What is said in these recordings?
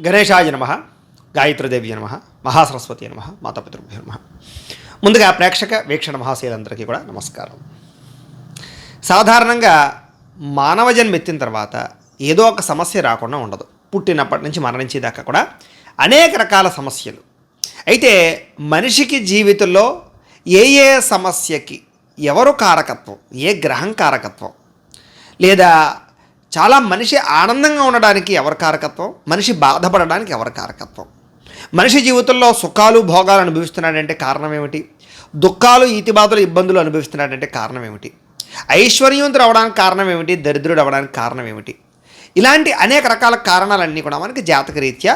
గణేశాయ నమ, గాయత్రీదేవి నమ, మహాసరస్వతి నమ, మాతాపితృభ్యో నమ. ముందుగా ప్రేక్షక వీక్షణ మహాశయులందరికీ కూడా నమస్కారం. సాధారణంగా మానవ జన్మ ఎత్తిన తర్వాత ఏదో ఒక సమస్య రాకుండా ఉండదు. పుట్టినప్పటి నుంచి మరణించేదాకా కూడా అనేక రకాల సమస్యలు. అయితే మనిషికి జీవితంలో ఏ ఏ సమస్యకి ఎవరు కారకత్వం, ఏ గ్రహం కారకత్వం, లేదా చాలా మనిషి ఆనందంగా ఉండడానికి ఎవరి కారకత్వం, మనిషి బాధపడడానికి ఎవరి కారకత్వం, మనిషి జీవితంలో సుఖాలు భోగాలు అనుభవిస్తున్నాడంటే కారణం ఏమిటి, దుఃఖాలు ఈతిబాధలు ఇబ్బందులు అనుభవిస్తున్నాడంటే కారణం ఏమిటి, ఐశ్వర్యవంతుడు అవడానికి కారణం ఏమిటి, దరిద్రుడు అవడానికి కారణం ఏమిటి, ఇలాంటి అనేక రకాల కారణాలన్నీ కూడా మనకి జాతకరీత్యా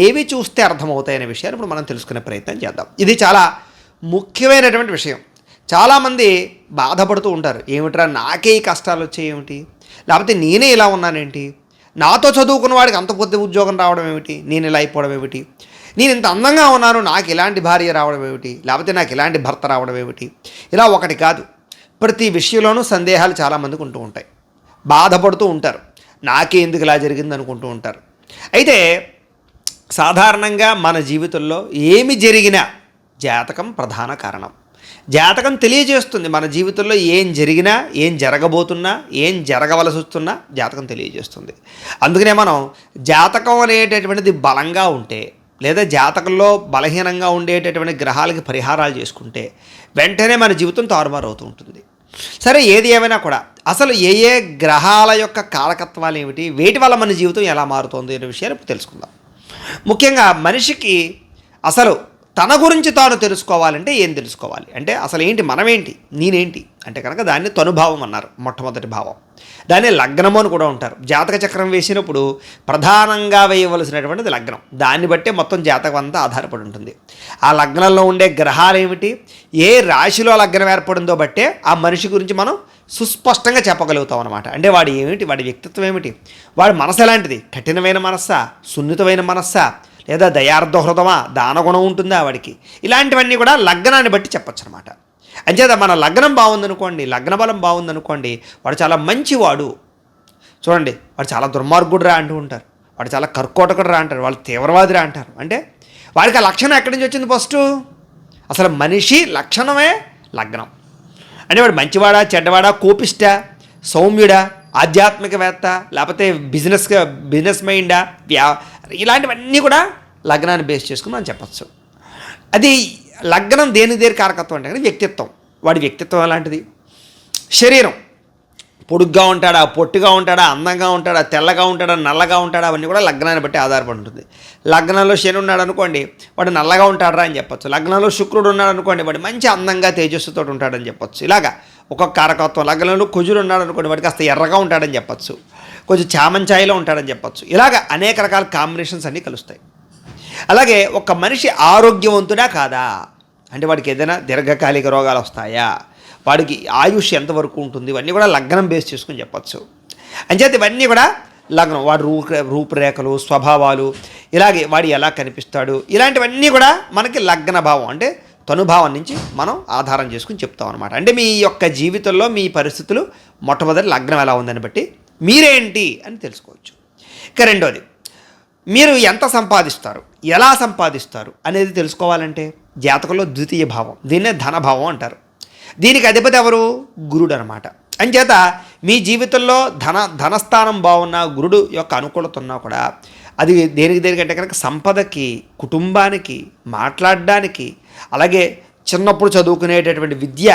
ఏవి చూస్తే అర్థమవుతాయనే విషయాన్ని ఇప్పుడు మనం తెలుసుకునే ప్రయత్నం చేద్దాం. ఇది చాలా ముఖ్యమైనటువంటి విషయం. చాలామంది బాధపడుతూ ఉంటారు, ఏమిట్రా నాకే ఈ కష్టాలు వచ్చాయి ఏమిటి, లేకపోతే నేనే ఇలా ఉన్నానేంటి, నాతో చదువుకున్న వాడికి అంత పొద్దు ఉద్యోగం రావడం ఏమిటి, నేను ఇలా అయిపోవడం ఏమిటి, నేను ఇంత అందంగా ఉన్నాను నాకు ఇలాంటి భార్య రావడం ఏమిటి, లేకపోతే నాకు ఇలాంటి భర్త రావడం ఏమిటి, ఇలా ఒకటి కాదు, ప్రతి విషయంలోనూ సందేహాలు చాలామందికి ఉంటూ ఉంటాయి. బాధపడుతూ ఉంటారు, నాకే ఎందుకు ఇలా జరిగింది అనుకుంటూ ఉంటారు. అయితే సాధారణంగా మన జీవితంలో ఏమి జరిగినా జాతకం ప్రధాన కారణం. జాతకం తెలియజేస్తుంది మన జీవితంలో ఏం జరిగినా, ఏం జరగబోతున్నా, ఏం జరగవలసి వస్తున్నా జాతకం తెలియజేస్తుంది. అందుకనే మనం జాతకం అనేటటువంటిది బలంగా ఉంటే, లేదా జాతకంలో బలహీనంగా ఉండేటటువంటి గ్రహాలకి పరిహారాలు చేసుకుంటే వెంటనే మన జీవితం తారుమారు అవుతూ ఉంటుంది. సరే, ఏది ఏమైనా కూడా అసలు ఏ ఏ గ్రహాల యొక్క కారకత్వాలు ఏమిటి, వేటి వల్ల మన జీవితం ఎలా మారుతుంది అనే విషయాలు ఇప్పుడు తెలుసుకుందాం. ముఖ్యంగా మనిషికి అసలు తన గురించి తాను తెలుసుకోవాలంటే ఏం తెలుసుకోవాలి అంటే, అసలు ఏంటి, మనమేంటి, నేనేంటి అంటే కనుక దాన్ని తనుభావం అన్నారు, మొట్టమొదటి భావం. దాన్ని లగ్నము అని కూడా ఉంటారు. జాతక చక్రం వేసినప్పుడు ప్రధానంగా వేయవలసినటువంటిది లగ్నం. దాన్ని బట్టే మొత్తం జాతకం అంతా ఆధారపడి ఉంటుంది. ఆ లగ్నంలో ఉండే గ్రహాలు ఏమిటి, ఏ రాశిలో లగ్నం ఏర్పడిందో బట్టే ఆ మనిషి గురించి మనం సుస్పష్టంగా చెప్పగలుగుతాం అనమాట. అంటే వాడు ఏమిటి, వాడి వ్యక్తిత్వం ఏమిటి, వాడి మనసు ఎలాంటిది, కఠినమైన మనస్సా, సున్నితమైన మనస్సా, లేదా దయార్థ హృదమా, దానగుణం ఉంటుందా వాడికి, ఇలాంటివన్నీ కూడా లగ్నాన్ని బట్టి చెప్పచ్చు అనమాట. అంచేత మన లగ్నం బాగుందనుకోండి, లగ్న బలం బాగుందనుకోండి, వాడు చాలా మంచివాడు. చూడండి, వాడు చాలా దుర్మార్గుడు రా అంటూ ఉంటారు, వాడు చాలా కర్కోటకుడు రా అంటారు, వాళ్ళు తీవ్రవాది రా అంటారు. అంటే వాడికి ఆ లక్షణం ఎక్కడి నుంచి వచ్చింది? ఫస్ట్ అసలు మనిషి లక్షణమే లగ్నం. అంటే వాడు మంచివాడా, చెడ్డవాడా, కోపిష్టా, సౌమ్యుడా, ఆధ్యాత్మికవేత్త, లేకపోతే బిజినెస్ మైండా, ఇలాంటివన్నీ కూడా లగ్నాన్ని బేస్ చేసుకుని మనం చెప్పచ్చు. అది లగ్నం దేని కారకత్వం అంటే వ్యక్తిత్వం. వాడి వ్యక్తిత్వం ఎలాంటిది, శరీరం పొడుగ్గా ఉంటాడా, పొట్టిగా ఉంటాడా, అందంగా ఉంటాడా, తెల్లగా ఉంటాడా, నల్లగా ఉంటాడా, అవన్నీ కూడా లగ్నాన్ని బట్టి ఆధారపడి ఉంటుంది. లగ్నంలో శని ఉన్నాడు అనుకోండి, వాడు నల్లగా ఉంటాడరా అని చెప్పొచ్చు. లగ్నంలో శుక్రుడు ఉన్నాడు అనుకోండి, వాడు మంచి అందంగా తేజస్సుతో ఉంటాడని చెప్పొచ్చు. ఇలాగా ఒక్కొక్క కారకత్వం. లగ్నంలో కుజుడు ఉన్నాడు అనుకోండి, వాడికి కాస్త ఎర్రగా ఉంటాడని చెప్పొచ్చు, కొంచెం చామంచాయిలో ఉంటాడని చెప్పొచ్చు. ఇలాగ అనేక రకాల కాంబినేషన్స్ అన్నీ కలుస్తాయి. అలాగే ఒక మనిషి ఆరోగ్యవంతుడా కాదా అంటే, వాడికి ఏదైనా దీర్ఘకాలిక రోగాలు వస్తాయా, వాడికి ఆయుష్ ఎంతవరకు ఉంటుంది, ఇవన్నీ కూడా లగ్నం బేస్ చేసుకుని చెప్పచ్చు. అంచేత ఇవన్నీ కూడా లగ్నం, వాడు రూపురేఖలు, స్వభావాలు, ఇలాగే వాడు ఎలా కనిపిస్తాడు, ఇలాంటివన్నీ కూడా మనకి లగ్న భావం అంటే తనుభావం నుంచి మనం ఆధారం చేసుకుని చెప్తాం అనమాట. అంటే మీ యొక్క జీవితంలో మీ పరిస్థితులు మొట్టమొదటి లగ్నం ఎలా ఉందని బట్టి మీరేంటి అని తెలుసుకోవచ్చు. ఇక రెండోది, మీరు ఎంత సంపాదిస్తారు, ఎలా సంపాదిస్తారు అనేది తెలుసుకోవాలంటే జాతకంలో ద్వితీయ భావం, దీన్నే ధనభావం అంటారు. దీనికి అధిపతి ఎవరు? గురుడు అనమాట. అంచేత మీ జీవితంలో ధనస్థానం బాగున్న, గురుడు యొక్క అనుకూలత ఉన్నా కూడా అది దేనికంటే కనుక సంపదకి, కుటుంబానికి, మాట్లాడడానికి, అలాగే చిన్నప్పుడు చదువుకునేటటువంటి విద్య,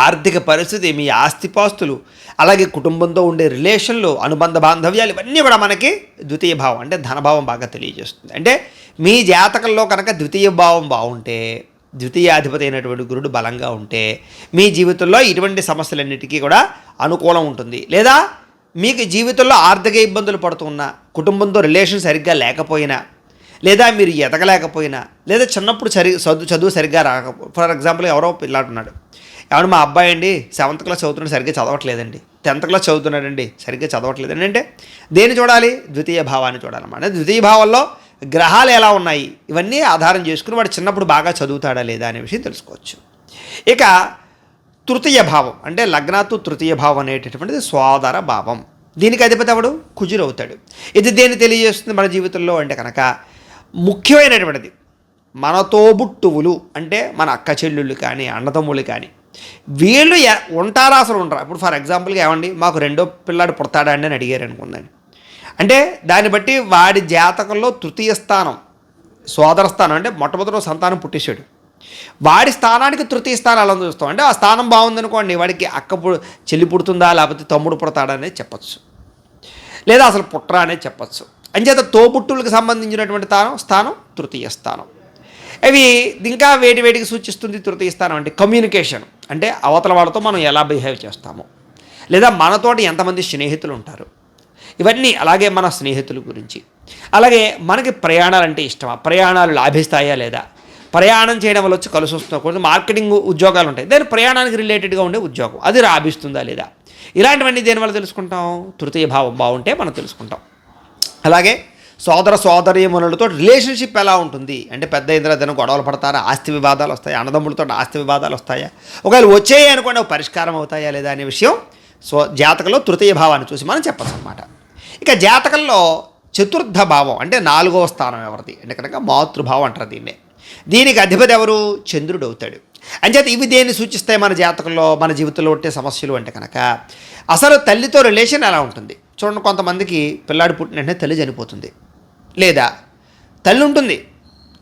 ఆర్థిక పరిస్థితి, మీ ఆస్తిపాస్తులు, అలాగే కుటుంబంతో ఉండే రిలేషన్లు, అనుబంధ బాంధవ్యాలు, ఇవన్నీ కూడా మనకి ద్వితీయ భావం అంటే ధనభావం బాగా తెలియజేస్తుంది. అంటే మీ జాతకంలో కనుక ద్వితీయ భావం బాగుంటే, ద్వితీయాధిపతి అయినటువంటి గురుడు బలంగా ఉంటే మీ జీవితంలో ఇటువంటి సమస్యలన్నిటికీ కూడా అనుకూలం ఉంటుంది. లేదా మీకు జీవితంలో ఆర్థిక ఇబ్బందులు పడుతున్నా, కుటుంబంతో రిలేషన్ సరిగ్గా లేకపోయినా, లేదా మీరు ఎదగలేకపోయినా, లేదా చిన్నప్పుడు చదువు సరిగ్గా ఫర్ ఎగ్జాంపుల్ ఎవరో పిల్లాడున్నాడు, ఏమన్నా మా అబ్బాయి అండి 7th క్లాస్ చదువుతున్నాడు, సరిగ్గా చదవట్లేదండి, 10th క్లాస్ చదువుతున్నాడండి, సరిగ్గా చదవట్లేదండి అంటే దేన్ని చూడాలి? ద్వితీయ భావాన్ని చూడాలన్నమాట. ద్వితీయ భావంలో గ్రహాలు ఎలా ఉన్నాయి, ఇవన్నీ ఆధారం చేసుకుని వాడు చిన్నప్పుడు బాగా చదువుతాడా లేదా అనే విషయం తెలుసుకోవచ్చు. ఇక తృతీయ భావం అంటే లగ్నాత్తు తృతీయ భావం అనేటటువంటిది సోదర భావం. దీనికి అధిపతి ఎవడు? కుజుడు అవుతాడు. ఇది దేన్ని తెలియజేస్తుంది మన జీవితంలో అంటే కనుక ముఖ్యమైనటువంటిది మన తోబుట్టువులు అంటే మన అక్క చెల్లెళ్ళు కానీ అన్నదమ్ములు కానీ వీళ్ళు ఉంటారా అసలు ఉండరా? ఇప్పుడు ఫర్ ఎగ్జాంపుల్గా ఏమండి మాకు రెండో పిల్లాడు పుడతాడా అండి అని అడిగారు అనుకుందండి. అంటే దాన్ని బట్టి వాడి జాతకంలో తృతీయ స్థానం సోదర స్థానం అంటే మొట్టమొదటి సంతానం పుట్టేశాడు, వాడి స్థానానికి తృతీయ స్థానాలు చూస్తాం. అంటే ఆ స్థానం బాగుందనుకోండి, వాడికి చెల్లి పుడుతుందా లేకపోతే తమ్ముడు పుడతాడా అనేది చెప్పచ్చు, లేదా అసలు పుట్రా అనేది చెప్పచ్చు. అంచేత తోబుట్టువులకు సంబంధించినటువంటి స్థానం తృతీయ స్థానం. అవి ఇంకా వేటికి సూచిస్తుంది తృతీయ స్థానం అంటే కమ్యూనికేషన్, అంటే అవతల వాళ్ళతో మనం ఎలా బిహేవ్ చేస్తాము, లేదా మనతోటి ఎంతమంది స్నేహితులు ఉంటారు, ఇవన్నీ. అలాగే మన స్నేహితుల గురించి, అలాగే మనకి ప్రయాణాలు అంటే ఇష్టమా, ప్రయాణాలు లాభిస్తాయా లేదా, ప్రయాణం చేయడం వల్ల వచ్చి కలిసి వస్తున్నా, కొంచెం మార్కెటింగ్ ఉద్యోగాలు ఉంటాయి, దాని ప్రయాణానికి రిలేటెడ్గా ఉండే ఉద్యోగం అది లాభిస్తుందా లేదా, ఇలాంటివన్నీ దేనివల్ల తెలుసుకుంటాం? తృతీయ భావం బాగుంటే మనం తెలుసుకుంటాం. అలాగే సోదర సోదరీమణులతో రిలేషన్షిప్ ఎలా ఉంటుంది అంటే పెద్ద ఇంద్ర దిన గొడవలు పడతారా, ఆస్తి వివాదాలు వస్తాయా, అన్నదమ్ములతో ఆస్తి వివాదాలు వస్తాయా, ఒకవేళ వచ్చాయి అనుకోండి పరిష్కారం అవుతాయా లేదా అనే విషయం జాతకంలో తృతీయ భావాన్ని చూసి మనం చెప్పచ్చు అనమాట. ఇక జాతకంలో చతుర్థ భావం అంటే 4వ స్థానం ఎవరిది అంటే కనుక మాతృభావం అంటారు దీన్నే. దీనికి అధిపతి ఎవరు? చంద్రుడు అవుతాడు. అంచేత ఇవి దేన్ని సూచిస్తాయి మన జాతకంలో మన జీవితంలో ఉంటే సమస్యలు అంటే కనుక అసలు తల్లితో రిలేషన్ ఎలా ఉంటుంది చూడండి. కొంతమందికి పిల్లాడు పుట్టిన వెంటనే తల్లి చనిపోతుంది, లేదా తల్లి ఉంటుంది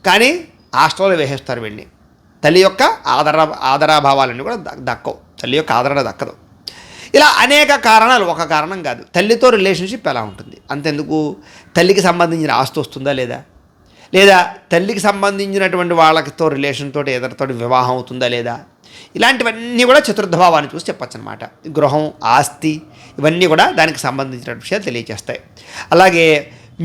కానీ హాస్టల్లో వేసేస్తారు వెళ్ళి. తల్లి యొక్క ఆదరాభావాలన్నీ కూడా దక్కవు, తల్లి యొక్క ఆదరణ దక్కదు. ఇలా అనేక కారణాలు, ఒక కారణం కాదు. తల్లితో రిలేషన్షిప్ ఎలా ఉంటుంది, అంతెందుకు తల్లికి సంబంధించిన ఆస్తి వస్తుందా లేదా, లేదా తల్లికి సంబంధించినటువంటి వాళ్ళతో రిలేషన్ తోటి ఎదరితో వివాహం అవుతుందా లేదా, ఇలాంటివన్నీ కూడా చతుర్థ భావాన్ని చూసి చెప్పచ్చు అనమాట. గృహం, ఆస్తి ఇవన్నీ కూడా దానికి సంబంధించిన విషయాలు తెలియజేస్తాయి. అలాగే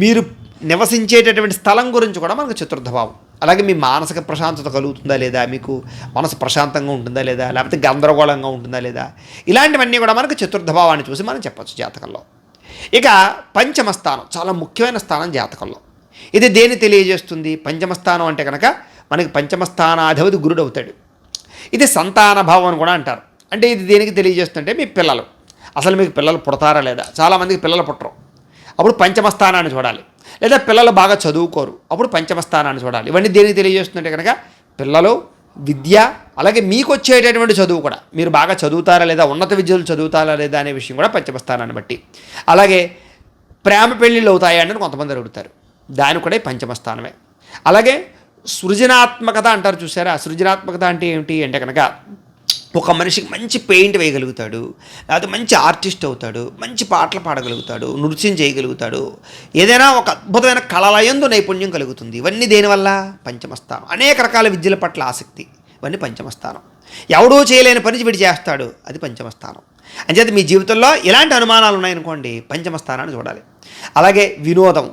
మీరు నివసించేటటువంటి స్థలం గురించి కూడా మనకు చతుర్థ భావం. అలాగే మీ మానసిక ప్రశాంతత కలుగుతుందా లేదా, మీకు మనసు ప్రశాంతంగా ఉంటుందా లేదా, లేకపోతే గందరగోళంగా ఉంటుందా లేదా, ఇలాంటివన్నీ కూడా మనకు చతుర్థ భావాన్ని చూసి మనం చెప్పచ్చు జాతకంలో. ఇక పంచమ స్థానం చాలా ముఖ్యమైన స్థానం జాతకంలో. ఇది దేన్ని తెలియజేస్తుంది? పంచమ స్థానం అంటే కనుక మనకి పంచమ స్థానాధిపతి గురుడు అవుతాడు. ఇది సంతాన భావం అని కూడా అంటారు. అంటే ఇది దేనికి తెలియజేస్తుంటే మీ పిల్లలు, అసలు మీకు పిల్లలు పుడతారా లేదా, చాలామందికి పిల్లలు పుట్టరు, అప్పుడు పంచమ స్థానాన్ని చూడాలి. లేదా పిల్లలు బాగా చదువుకోరు, అప్పుడు పంచమ స్థానాన్ని చూడాలి. ఇవన్నీ దేనికి తెలియజేస్తుంటే కనుక పిల్లలు, విద్య, అలాగే మీకు వచ్చేటటువంటి చదువు కూడా మీరు బాగా చదువుతారా లేదా, ఉన్నత విద్యలు చదువుతారా లేదా అనే విషయం కూడా పంచమ స్థానాన్ని బట్టి. అలాగే ప్రేమ పెళ్ళిళ్ళు అవుతాయా అని కొంతమంది అడుగుతారు, దాని కూడా పంచమ స్థానమే. అలాగే సృజనాత్మకత అంటారు చూసారా, సృజనాత్మకత అంటే ఏమిటి అంటే కనుక ఒక మనిషికి మంచి పెయింట్ వేయగలుగుతాడు, లేకపోతే మంచి ఆర్టిస్ట్ అవుతాడు, మంచి పాటలు పాడగలుగుతాడు, నృత్యం చేయగలుగుతాడు, ఏదైనా ఒక అద్భుతమైన కళలయందు నైపుణ్యం కలుగుతుంది. ఇవన్నీ దేనివల్ల? పంచమస్థానం. అనేక రకాల విద్యల పట్ల ఆసక్తి, ఇవన్నీ పంచమస్థానం. ఎవడూ చేయలేని పని వీడు చేస్తాడు, అది పంచమస్థానం. అంచేత మీ జీవితంలో ఇలాంటి అనుమానాలు ఉన్నాయనుకోండి, పంచమస్థానాన్ని చూడాలి. అలాగే వినోదం,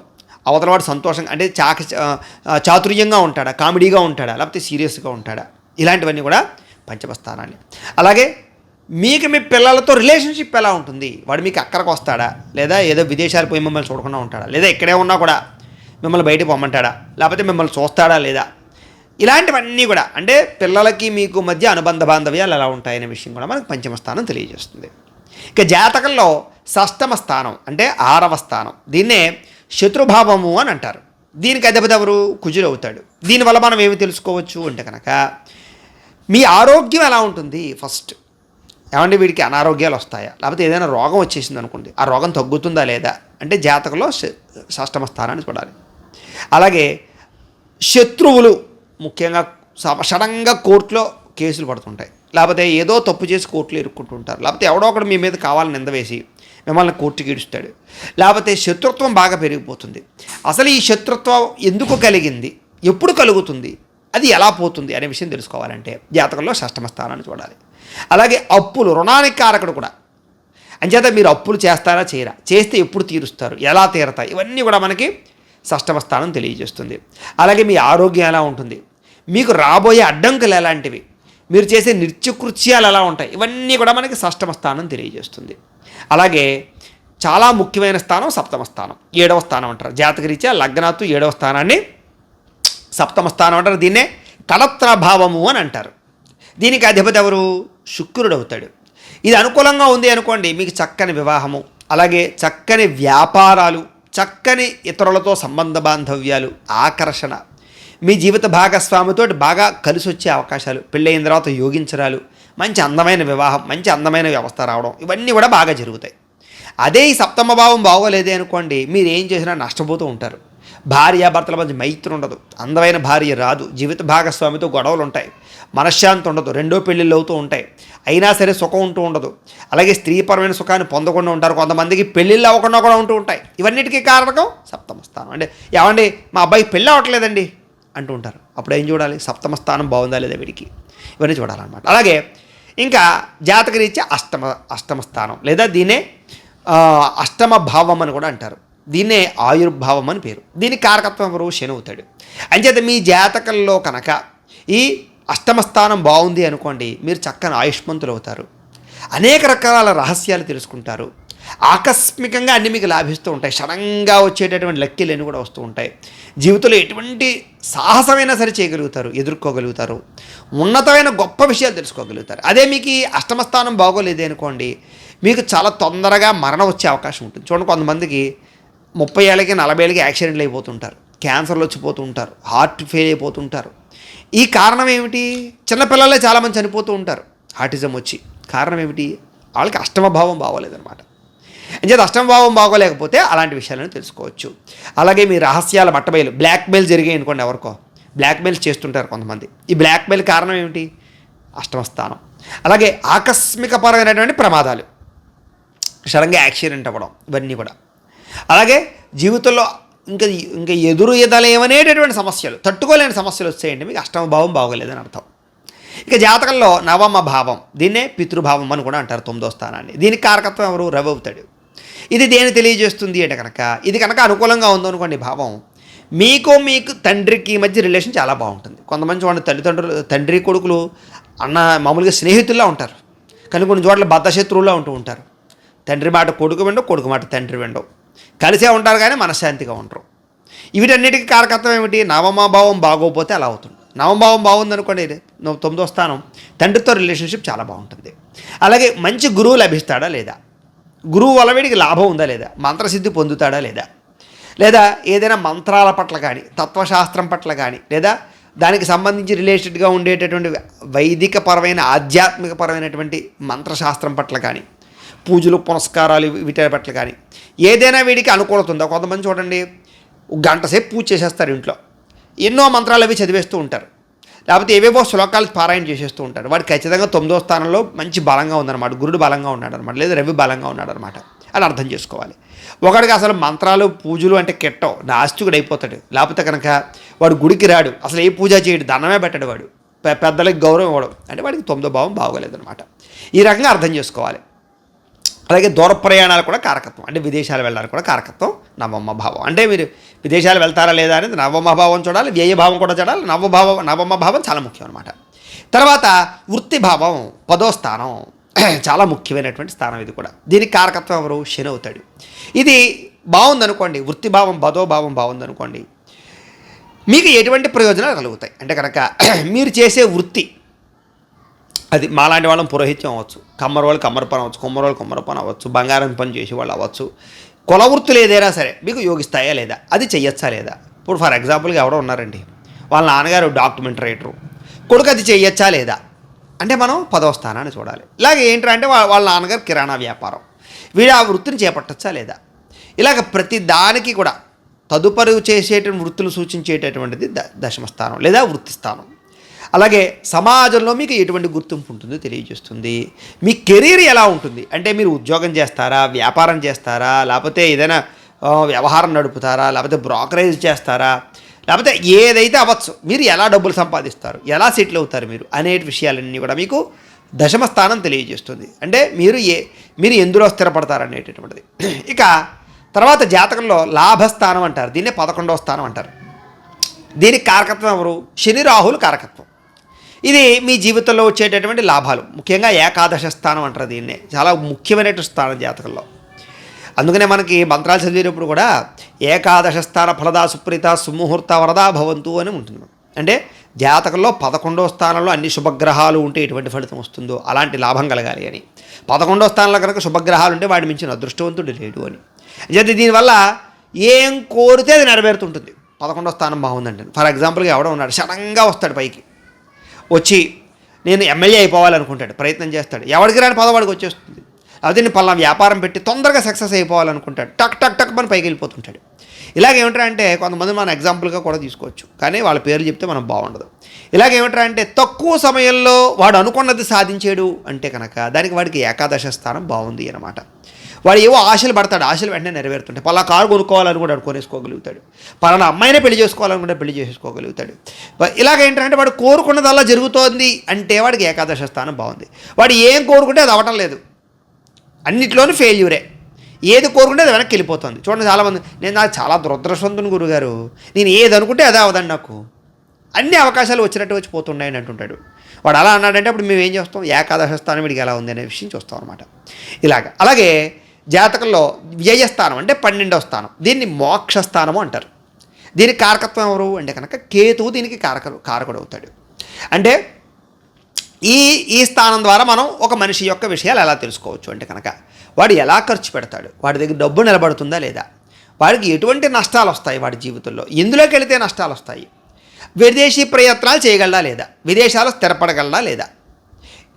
అవతలవాడు సంతోషంగా అంటే చాతుర్యంగా ఉంటాడా, కామెడీగా ఉంటాడా, లేకపోతే సీరియస్గా ఉంటాడా, ఇలాంటివన్నీ కూడా పంచమస్థానాన్ని. అలాగే మీకు మీ పిల్లలతో రిలేషన్షిప్ ఎలా ఉంటుంది, వాడు మీకు అక్కడికి వస్తాడా, లేదా ఏదో విదేశాలు పోయి మిమ్మల్ని చూడకుండా ఉంటాడా, లేదా ఇక్కడే ఉన్నా కూడా మిమ్మల్ని బయటకు పొమ్మంటాడా, లేకపోతే మిమ్మల్ని చూస్తాడా లేదా, ఇలాంటివన్నీ కూడా అంటే పిల్లలకి మీకు మధ్య అనుబంధ బాంధవ్యాలు ఎలా ఉంటాయనే విషయం కూడా మనకు పంచమ స్థానం తెలియజేస్తుంది. ఇక జాతకంలో షష్టమ స్థానం అంటే 6వ స్థానం, దీన్నే శత్రుభావము అని అంటారు. దీనికి అధిపతి ఎవరు? కుజుడు అవుతాడు. దీనివల్ల మనం ఏమి తెలుసుకోవచ్చు అంటే కనుక మీ ఆరోగ్యం ఎలా ఉంటుంది ఫస్ట్. ఏమంటే వీడికి అనారోగ్యాలు వస్తాయా, లేకపోతే ఏదైనా రోగం వచ్చేసింది అనుకోండి, ఆ రోగం తగ్గుతుందా లేదా అంటే జాతకంలో షష్టమ స్థానాన్ని చూడాలి. అలాగే శత్రువులు, ముఖ్యంగా సడన్గా కోర్టులో కేసులు పడుతుంటాయి, లేకపోతే ఏదో తప్పు చేసి కోర్టులో ఇరుక్కుంటుంటారు, లేకపోతే ఎవడో ఒకడు మీ మీద కావాలని నింద వేసి మిమ్మల్ని కోర్టుకి ఈడుస్తాడు, లేకపోతే శత్రుత్వం బాగా పెరిగిపోతుంది. అసలు ఈ శత్రుత్వం ఎందుకు కలిగింది, ఎప్పుడు కలుగుతుంది, అది ఎలా పోతుంది అనే విషయం తెలుసుకోవాలంటే జాతకంలో షష్టమ స్థానాన్ని చూడాలి. అలాగే అప్పులు, రుణానికి కారకుడు కూడా. అంచేత మీరు అప్పులు చేస్తారా చేయరా, చేస్తే ఎప్పుడు తీరుస్తారు, ఎలా తీరతాయి, ఇవన్నీ కూడా మనకి షష్టమ స్థానం తెలియజేస్తుంది. అలాగే మీ ఆరోగ్యం ఎలా ఉంటుంది, మీకు రాబోయే అడ్డంకులు ఎలాంటివి, మీరు చేసే నిత్యకృత్యాలు ఎలా ఉంటాయి, ఇవన్నీ కూడా మనకి షష్టమ స్థానం తెలియజేస్తుంది. అలాగే చాలా ముఖ్యమైన స్థానం సప్తమ స్థానం, 7వ స్థానం అంటారు. జాతకరీత్యా లగ్నాత్తు 7వ స్థానాన్ని సప్తమ స్థానం అంటారు. దీన్నే కళత్రభావము అని అంటారు. దీనికి అధిపతి ఎవరు? శుక్రుడు అవుతాడు. ఇది అనుకూలంగా ఉంది అనుకోండి, మీకు చక్కని వివాహము, అలాగే చక్కని వ్యాపారాలు, చక్కని ఇతరులతో సంబంధ బాంధవ్యాలు, ఆకర్షణ, మీ జీవిత భాగస్వామితో బాగా కలిసి వచ్చే అవకాశాలు, పెళ్ళయిన తర్వాత యోగించడాలు, మంచి అందమైన వివాహం, మంచి అందమైన వ్యవస్థ రావడం, ఇవన్నీ కూడా బాగా జరుగుతాయి. అదే ఈ సప్తమ భావం బాగోలేదే అనుకోండి, మీరు ఏం చేసినా నష్టపోతూ ఉంటారు. భార్యాభర్తల మధ్య మైత్రి ఉండదు, అందమైన భార్య రాదు, జీవిత భాగస్వామితో గొడవలు ఉంటాయి, మనశ్శాంతి ఉండదు, రెండో పెళ్ళిళ్ళు అవుతూ ఉంటాయి, అయినా సరే సుఖం ఉంటూ ఉండదు. అలాగే స్త్రీపరమైన సుఖాన్ని పొందకుండా ఉంటారు. కొంతమందికి పెళ్ళిళ్ళు అవ్వకుండా కూడా ఉంటూ ఉంటాయి. ఇవన్నిటికీ కారణం సప్తమ స్థానం. అంటే ఏమండి మా అబ్బాయికి పెళ్ళి అవ్వట్లేదండి అంటూ ఉంటారు. అప్పుడు ఏం చూడాలి? సప్తమ స్థానం బాగుందా లేదా వీడికి, ఇవన్నీ చూడాలన్నమాట. అలాగే ఇంకా జాతకరీత్యా అష్టమ స్థానం, లేదా దీన్నే అష్టమ భావం అని కూడా అంటారు. దీన్నే ఆయుర్భావం అని పేరు. దీనికి కారకత్వం ఎవరు? శని అవుతాడు. అంచేత మీ జాతకంలో కనుక ఈ అష్టమ స్థానం బాగుంది అనుకోండి, మీరు చక్కని ఆయుష్మంతులు అవుతారు, అనేక రకాల రహస్యాలు తెలుసుకుంటారు, ఆకస్మికంగా అన్నీ మీకు లాభిస్తూ ఉంటాయి, సడన్గా వచ్చేటటువంటి లక్కీలన్నీ కూడా వస్తూ ఉంటాయి. జీవితంలో ఎటువంటి సాహసమైనా సరే చేయగలుగుతారు, ఎదుర్కోగలుగుతారు, ఉన్నతమైన గొప్ప విషయాలు తెలుసుకోగలుగుతారు. అదే మీకు అష్టమ స్థానం బాగోలేదే అనుకోండి, మీకు చాలా తొందరగా మరణం వచ్చే అవకాశం ఉంటుంది. చూడండి, కొంతమందికి 30 ఏళ్ళకి 40 ఏళ్ళకి యాక్సిడెంట్లు అయిపోతుంటారు, క్యాన్సర్లు వచ్చిపోతూ ఉంటారు, హార్ట్ ఫెయిల్ అయిపోతుంటారు. ఈ కారణం ఏమిటి? చిన్నపిల్లలే చాలామంది చనిపోతూ ఉంటారు హార్టిజం వచ్చి. కారణం ఏమిటి? వాళ్ళకి అష్టమ భావం బాగోలేదన్నమాట. అంచేత అష్టమ భావం బాగోలేకపోతే అలాంటి విషయాలను తెలుసుకోవచ్చు. అలాగే మీ రహస్యాల బట్టబయలు, బ్లాక్మెయిల్ జరిగాయి అనుకోండి, ఎవరికో బ్లాక్మెయిల్ చేస్తుంటారు కొంతమంది. ఈ బ్లాక్మెయిల్ కారణం ఏమిటి? అష్టమ స్థానం. అలాగే ఆకస్మికపరమైనటువంటి ప్రమాదాలు, సడన్గా యాక్సిడెంట్ అవ్వడం, ఇవన్నీ కూడా. అలాగే జీవితంలో ఇంకా ఎదురు ఎదలేమనేటటువంటి సమస్యలు, తట్టుకోలేని సమస్యలు వచ్చాయండి, మీకు అష్టమ భావం బాగోలేదని అర్థం. ఇక జాతకంలో నవమ భావం, దీన్నే పితృభావం అని కూడా అంటారు, 9వ స్థానాన్ని. దీనికి కారకత్వం ఎవరు? రవి అవుతాడు. ఇది దేని తెలియజేస్తుంది అంటే కనుక, ఇది కనుక అనుకూలంగా ఉందనుకోండి భావం, మీకు తండ్రికి మధ్య రిలేషన్ చాలా బాగుంటుంది. కొంతమంది చూడండి, తండ్రి కొడుకులు మామూలుగా స్నేహితుల్లా ఉంటారు, కానీ కొన్ని చోట్ల బద్ధశత్రువులా ఉంటూ ఉంటారు. తండ్రి మాట కొడుకు విండవు, కొడుకు మాట తండ్రి విండవు, కలిసే ఉంటారు కానీ మనశ్శాంతిగా ఉంటారు. వీటన్నిటికీ కారకత్వం ఏమిటి? నవమ భావం బాగోపోతే అలా అవుతుంది. నవమభావం బాగుందనుకోండి, 9వ స్థానం, తండ్రితో రిలేషన్షిప్ చాలా బాగుంటుంది. అలాగే మంచి గురువు లభిస్తాడా లేదా, గురువు వల్ల వీడికి లాభం ఉందా లేదా, మంత్రసిద్ధి పొందుతాడా లేదా, లేదా ఏదైనా మంత్రాల పట్ల కానీ, తత్వశాస్త్రం పట్ల కానీ, లేదా దానికి సంబంధించి రిలేటెడ్గా ఉండేటటువంటి వైదికపరమైన ఆధ్యాత్మికపరమైనటువంటి మంత్రశాస్త్రం పట్ల కానీ, పూజలు పునస్కారాలు వీటి పట్ల కానీ ఏదైనా వీడికి అనుకూలత ఉందా? కొంతమంది చూడండి, గంట సేపు పూజ చేసేస్తారు ఇంట్లో, ఎన్నో మంత్రాలు అవి చదివేస్తూ ఉంటారు, లేకపోతే ఏవేవో శ్లోకాలు పారాయణ చేసేస్తూ ఉంటారు. వాడు ఖచ్చితంగా 9వ స్థానంలో మంచి బలంగా ఉందన్నమాట, గురుడు బలంగా ఉన్నాడు అనమాట, లేదా రవి బలంగా ఉన్నాడు అనమాట అని అర్థం చేసుకోవాలి. ఒకడికి అసలు మంత్రాలు పూజలు అంటే కెట్టో, నాస్తికుడు అయిపోతాడు. లేకపోతే కనుక వాడు గుడికి రాడు, అసలు ఏ పూజ చేయడు, దండమే పెట్టాడు, వాడు పెద్దలకి గౌరవం ఇవ్వడం, అంటే వాడికి 9వ భావం బాగోలేదన్నమాట. ఈ రకంగా అర్థం చేసుకోవాలి. అలాగే దూర ప్రయాణాలు కూడా కారకత్వం, అంటే విదేశాలు వెళ్ళడానికి కూడా కారకత్వం నవమ భావం. అంటే మీరు విదేశాలు వెళ్తారా లేదా అనేది నవమ భావం చూడాలి, వ్యయభావం కూడా చూడాలి. నవమ భావం చాలా ముఖ్యం అనమాట. తర్వాత వృత్తి భావం, 10వ స్థానం, చాలా ముఖ్యమైనటువంటి స్థానం ఇది కూడా. దీనికి కారకత్వం ఎవరు? శని అవుతాడు. ఇది బాగుందనుకోండి, వృత్తి భావం 10వ భావం బాగుందనుకోండి, మీకు ఎటువంటి ప్రయోజనాలు కలుగుతాయి అంటే కనుక, మీరు చేసే వృత్తి, అది మాలాంటి వాళ్ళం పురోహిత్యం అవ్వచ్చు, కమ్మరి వాళ్ళు కమ్మరి పని అవ్వచ్చు, కొమ్మరి వాళ్ళు కొమ్మరి పని అవ్వచ్చు, బంగారం పని చేసే వాళ్ళు అవ్వచ్చు, కుల వృత్తులు ఏదైనా సరే మీకు యోగిస్తాయా లేదా, అది చెయ్యొచ్చా లేదా. ఇప్పుడు ఫర్ ఎగ్జాంపుల్గా ఎవరో ఉన్నారండి, వాళ్ళ నాన్నగారు డాక్యుమెంట్ రైటరు, కొడుకు అది చెయ్యొచ్చా లేదా అంటే మనం 10వ స్థానాన్ని చూడాలి. ఇలాగ ఏంటంటే వాళ్ళ నాన్నగారు కిరాణా వ్యాపారం, వీడు ఆ వృత్తిని చేపట్టచ్చా లేదా. ఇలాగ ప్రతి దానికి కూడా తదుపరి చేసేటువంటి వృత్తులు సూచించేటటువంటిది దశమ స్థానం లేదా వృత్తి స్థానం. అలాగే సమాజంలో మీకు ఎటువంటి గుర్తింపు ఉంటుందో తెలియజేస్తుంది. మీ కెరీర్ ఎలా ఉంటుంది అంటే, మీరు ఉద్యోగం చేస్తారా, వ్యాపారం చేస్తారా, లేకపోతే ఏదైనా వ్యవహారం నడుపుతారా, లేకపోతే బ్రోకరేజ్ చేస్తారా, లేకపోతే ఏదైతే అవ్వచ్చు, మీరు ఎలా డబ్బులు సంపాదిస్తారు, ఎలా సెటిల్ అవుతారు మీరు అనే విషయాలన్నీ కూడా మీకు దశమ స్థానం తెలియజేస్తుంది. అంటే మీరు ఎందులో స్థిరపడతారనేటటువంటిది. ఇక తర్వాత జాతకంలో లాభస్థానం అంటారు, దీన్నే 11వ స్థానం అంటారు. దీనికి కారకత్వం ఎవరు? శని రాహులు కారకత్వం. ఇది మీ జీవితంలో వచ్చేటటువంటి లాభాలు, ముఖ్యంగా ఏకాదశ స్థానం అంటారు దీన్నే, చాలా ముఖ్యమైనటువంటి స్థానం జాతకంలో. అందుకనే మనకి మంత్రాలు చదివేటప్పుడు కూడా ఏకాదశ స్థాన ఫలదా సుప్రీత సుముహూర్త వరదా భవంతు అని ఉంటుంది. అంటే జాతకంలో 11వ స్థానంలో అన్ని శుభగ్రహాలు ఉంటే ఎటువంటి ఫలితం వస్తుందో అలాంటి లాభం కలగాలి అని. 11వ స్థానంలో కనుక శుభగ్రహాలు ఉంటే వాడి మించిన అదృష్టవంతుడు లేడు అని. అయితే దీనివల్ల ఏం కోరితే అది నెరవేరుతుంటుంది. 11వ స్థానం బాగుందండి. ఫర్ ఎగ్జాంపుల్గా ఎవడో ఉన్నాడు, సడన్గా వస్తాడు పైకి, వచ్చి నేను ఎమ్మెల్యే అయిపోవాలనుకుంటాడు, ప్రయత్నం చేస్తాడు, ఎవరికి రాని పదవాడికి వచ్చేస్తుంది. అదే నేను పలానా వ్యాపారం పెట్టి తొందరగా సక్సెస్ అయిపోవాలనుకుంటాడు, టక్ టక్ టక్ మన పైకి వెళ్ళిపోతుంటాడు. ఇలాగేమిట్రా అంటే కొంతమంది మనం ఎగ్జాంపుల్గా కూడా తీసుకోవచ్చు, కానీ వాళ్ళ పేర్లు చెప్తే మనం బాగుండదు. ఇలాగేమిట్రా అంటే తక్కువ సమయంలో వాడు అనుకున్నది సాధించాడు అంటే కనుక దానికి వాడికి ఏకాదశ స్థానం బాగుంది అన్నమాట. వాడు ఏవో ఆశలు పడతాడు, ఆశలు వెంటనే నెరవేరుతుంటాయి. పలా కారు కొనుక్కోవాలని కూడా కొనేసుకోగలుగుతాడు, పలానా అమ్మాయినే పెళ్లి చేసుకోవాలని కూడా పెళ్లి చేసుకోగలుగుతాడు. ఇలాగేంటంటే వాడు కోరుకున్నది అలా జరుగుతోంది అంటే వాడికి ఏకాదశ స్థానం బాగుంది. వాడు ఏం కోరుకుంటే అది అవ్వటం లేదు, అన్నిట్లోనూ ఫెయిల్యూరే. ఏది కోరుకుంటే అది వెనక్కి వెళ్ళిపోతుంది. చూడండి, చాలామంది నాకు చాలా దురదృష్టవంతుని గురుగారు, నేను ఏది అనుకుంటే అదే అవదండి, నాకు అన్ని అవకాశాలు వచ్చినట్టు వచ్చి పోతున్నాయని అంటుంటాడు. వాడు అలా అన్నాడంటే అప్పుడు మేము ఏం చేస్తాం, ఏకాదశ స్థానం వీడికి ఎలా ఉంది అనే విషయం చూస్తాం అనమాట. అలాగే జాతకంలో వ్యయస్థానం అంటే 12వ స్థానం, దీన్ని మోక్షస్థానము అంటారు. దీనికి కారకత్వం ఎవరు అంటే కనుక కేతువు దీనికి కారకుడు అవుతాడు. అంటే ఈ స్థానం ద్వారా మనం ఒక మనిషి యొక్క విషయాలు ఎలా తెలుసుకోవచ్చు అంటే కనుక వాడు ఎలా ఖర్చు పెడతాడు, వాడి దగ్గర డబ్బు నిలబడుతుందా లేదా, వాడికి ఎటువంటి నష్టాలు వస్తాయి వాడి జీవితంలో, ఎందులోకి వెళితే నష్టాలు వస్తాయి, విదేశీ ప్రయత్నాలు చేయగలడా లేదా, విదేశాలు స్థిరపడగలడా లేదా,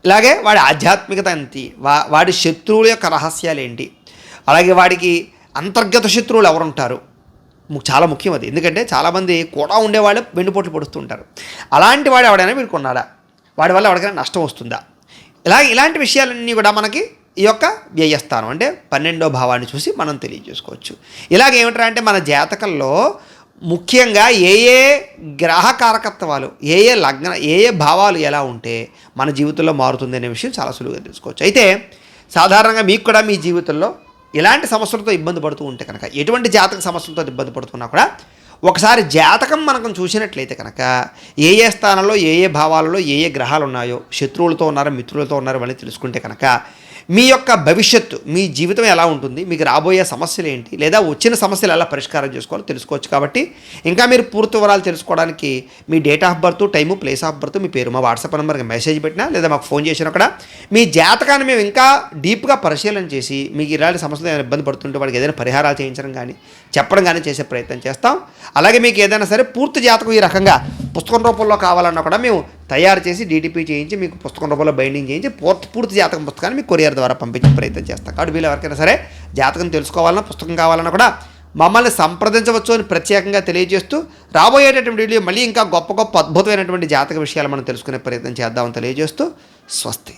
ఇలాగే వాడి ఆధ్యాత్మికత ఏంటి, వాడి శత్రువుల యొక్క రహస్యాలు ఏంటి, అలాగే వాడికి అంతర్గత శత్రువులు ఎవరుంటారు, చాలా ముఖ్యం అది. ఎందుకంటే చాలామంది కూడా ఉండేవాళ్ళు వెన్నుపోట్లు పొడుస్తుంటారు. అలాంటి వాడు ఎవడైనా వీడికి ఉన్నాడా, వాడి వల్ల ఎవరికైనా నష్టం వస్తుందా, ఇలాంటి విషయాలన్నీ కూడా మనకి ఈ యొక్క వ్యయస్థానం అంటే 12వ భావాన్ని చూసి మనం తెలియజేసుకోవచ్చు. ఇలాగేమిట్రా అంటే మన జాతకంలో ముఖ్యంగా ఏ గ్రహ కారకత్వాలు, ఏ భావాలు ఎలా ఉంటే మన జీవితంలో మారుతుంది అనే విషయం చాలా సులువుగా తెలుసుకోవచ్చు. అయితే సాధారణంగా మీకు కూడా మీ జీవితంలో ఇలాంటి సమస్యలతో ఇబ్బంది పడుతూ ఉంటే కనుక, ఎటువంటి జాతక సమస్యలతో ఇబ్బంది పడుతున్నా కూడా ఒకసారి జాతకం మనకు చూసినట్లయితే కనుక ఏ స్థానంలో ఏ భావాలలో ఏ గ్రహాలు ఉన్నాయో, శత్రువులతో ఉన్నారో మిత్రులతో ఉన్నారో అని తెలుసుకుంటే కనుక మీ యొక్క భవిష్యత్తు, మీ జీవితం ఎలా ఉంటుంది, మీకు రాబోయే సమస్యలు ఏంటి, లేదా వచ్చిన సమస్యలు ఎలా పరిష్కారం చేసుకోవాలో తెలుసుకోవచ్చు. కాబట్టి ఇంకా మీరు పూర్తి వివరాలు తెలుసుకోవడానికి మీ date of birth, time, place of birth, మీ పేరు మా వాట్సాప్ నెంబర్కి మెసేజ్ పెట్టినా లేదా మాకు ఫోన్ చేసినా కూడా మీ జాతకాన్ని మేము ఇంకా డీప్గా పరిశీలన చేసి మీకు ఇలాంటి సమస్యలు ఏదైనా ఇబ్బంది పడుతుంటే వాడికి ఏదైనా పరిహారాలు చేయించడం కానీ చెప్పడం కానీ చేసే ప్రయత్నం చేస్తాం. అలాగే మీకు ఏదైనా సరే పూర్తి జాతకం ఈ రకంగా పుస్తకం రూపంలో కావాలన్నా కూడా మేము తయారు చేసి డీటీపీ చేయించి మీకు పుస్తకం రూపంలో బైండింగ్ చేయించి పూర్తి జాతకం పుస్తకాన్ని మీకు కొరియర్ ద్వారా పంపించే ప్రయత్నం చేస్తాం. కాబట్టి వీళ్ళు ఎవరికైనా సరే జాతకం తెలుసుకోవాలన్నా పుస్తకం కావాలన్నా కూడా మమ్మల్ని సంప్రదించవచ్చు అని ప్రత్యేకంగా తెలియజేస్తూ రాబోయేటటువంటి వీడియో మళ్ళీ ఇంకా గొప్ప అద్భుతమైనటువంటి జాతక విషయాలు మనం తెలుసుకునే ప్రయత్నం చేద్దామని తెలియజేస్తూ స్వస్తి.